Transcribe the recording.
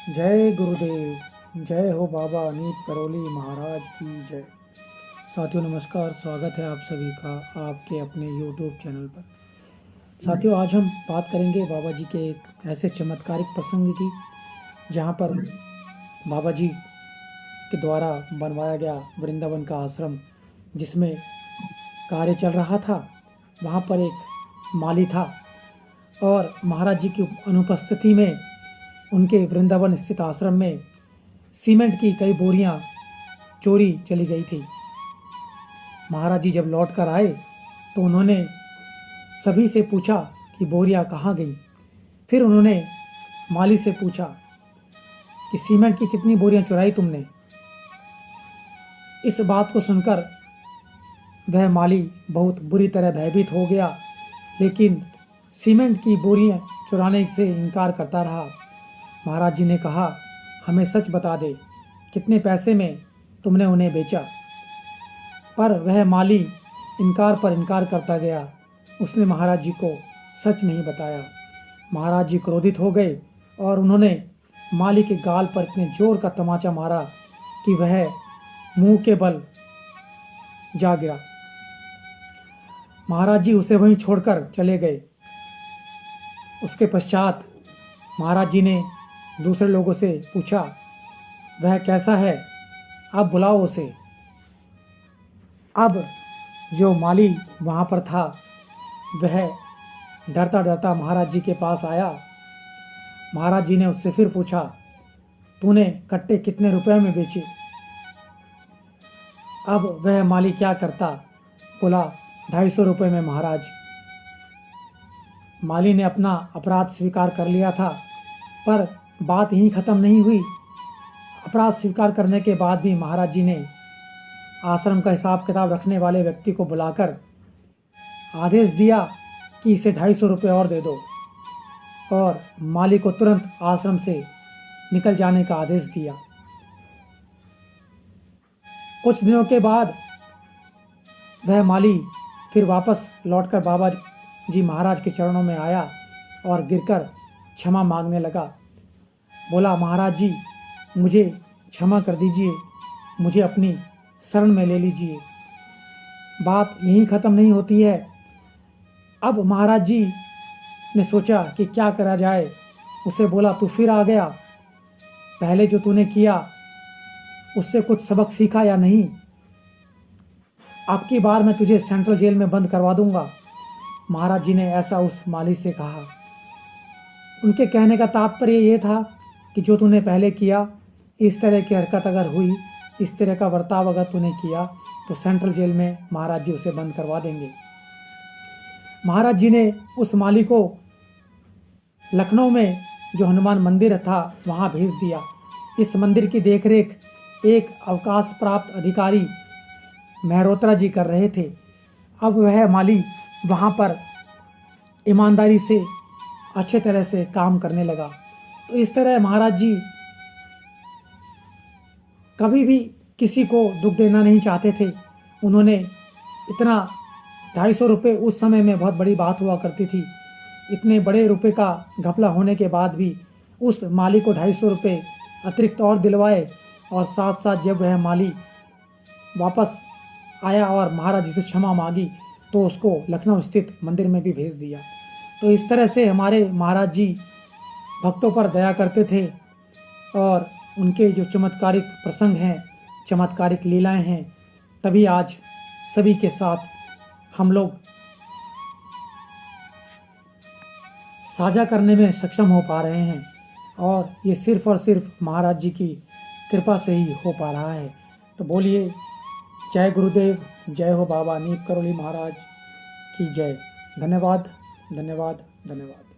जय गुरुदेव, जय हो बाबा अनीप करौली महाराज की जय। साथियों नमस्कार, स्वागत है आप सभी का आपके अपने यूट्यूब चैनल पर। साथियों आज हम बात करेंगे बाबा जी के एक ऐसे चमत्कारिक प्रसंग की जहाँ पर बाबा जी के द्वारा बनवाया गया वृंदावन का आश्रम जिसमें कार्य चल रहा था। वहाँ पर एक माली था और महाराज जी की अनुपस्थिति में उनके वृंदावन स्थित आश्रम में सीमेंट की कई बोरियां चोरी चली गई थी। महाराज जी जब लौट कर आए तो उन्होंने सभी से पूछा कि बोरियां कहाँ गई। फिर उन्होंने माली से पूछा कि सीमेंट की कितनी बोरियां चुराई तुमने। इस बात को सुनकर वह माली बहुत बुरी तरह भयभीत हो गया, लेकिन सीमेंट की बोरियां चुराने से इनकार करता रहा। महाराज जी ने कहा, हमें सच बता दे, कितने पैसे में तुमने उन्हें बेचा। पर वह माली इनकार पर इनकार करता गया। उसने महाराज जी को सच नहीं बताया। महाराज जी क्रोधित हो गए और उन्होंने माली के गाल पर इतने जोर का तमाचा मारा कि वह मुंह के बल जा गिरा। महाराज जी उसे वहीं छोड़कर चले गए। उसके पश्चात महाराज जी ने दूसरे लोगों से पूछा, वह कैसा है, आप बुलाओ उसे। अब जो माली वहाँ पर था वह डरता डरता महाराज जी के पास आया। महाराज जी ने उससे फिर पूछा, तूने कट्टे कितने रुपए में बेचे। अब वह माली क्या करता, बोला 250 रुपये में महाराज। माली ने अपना अपराध स्वीकार कर लिया था, पर बात यहीं ख़त्म नहीं हुई। अपराध स्वीकार करने के बाद भी महाराज जी ने आश्रम का हिसाब किताब रखने वाले व्यक्ति को बुलाकर आदेश दिया कि इसे 250 रुपये और दे दो, और माली को तुरंत आश्रम से निकल जाने का आदेश दिया। कुछ दिनों के बाद वह माली फिर वापस लौटकर बाबा जी महाराज के चरणों में आया और गिरकर क्षमा मांगने लगा। बोला, महाराज जी मुझे क्षमा कर दीजिए, मुझे अपनी शरण में ले लीजिए। बात यहीं ख़त्म नहीं होती है। अब महाराज जी ने सोचा कि क्या करा जाए। उसे बोला, तू फिर आ गया, पहले जो तूने किया उससे कुछ सबक सीखा या नहीं। अब की बार मैं तुझे सेंट्रल जेल में बंद करवा दूंगा। महाराज जी ने ऐसा उस माली से कहा। उनके कहने का तात्पर्य ये था कि जो तूने पहले किया, इस तरह की हरकत अगर हुई, इस तरह का बर्ताव अगर तूने किया तो सेंट्रल जेल में महाराज जी उसे बंद करवा देंगे। महाराज जी ने उस माली को लखनऊ में जो हनुमान मंदिर था वहाँ भेज दिया। इस मंदिर की देखरेख एक अवकाश प्राप्त अधिकारी मेहरोत्रा जी कर रहे थे। अब वह माली वहाँ पर ईमानदारी से अच्छे तरह से काम करने लगा। तो इस तरह महाराज जी कभी भी किसी को दुख देना नहीं चाहते थे। उन्होंने इतना 250 रुपये उस समय में बहुत बड़ी बात हुआ करती थी। इतने बड़े रुपए का घपला होने के बाद भी उस माली को 250 रुपये अतिरिक्त और दिलवाए, और साथ साथ जब वह माली वापस आया और महाराज जी से क्षमा मांगी तो उसको लखनऊ स्थित मंदिर में भी भेज दिया। तो इस तरह से हमारे महाराज जी भक्तों पर दया करते थे, और उनके जो चमत्कारिक प्रसंग हैं, चमत्कारिक लीलाएं हैं, तभी आज सभी के साथ हम लोग साझा करने में सक्षम हो पा रहे हैं, और ये सिर्फ और सिर्फ महाराज जी की कृपा से ही हो पा रहा है। तो बोलिए जय गुरुदेव, जय हो बाबा अनीप करौली महाराज की जय। धन्यवाद, धन्यवाद, धन्यवाद।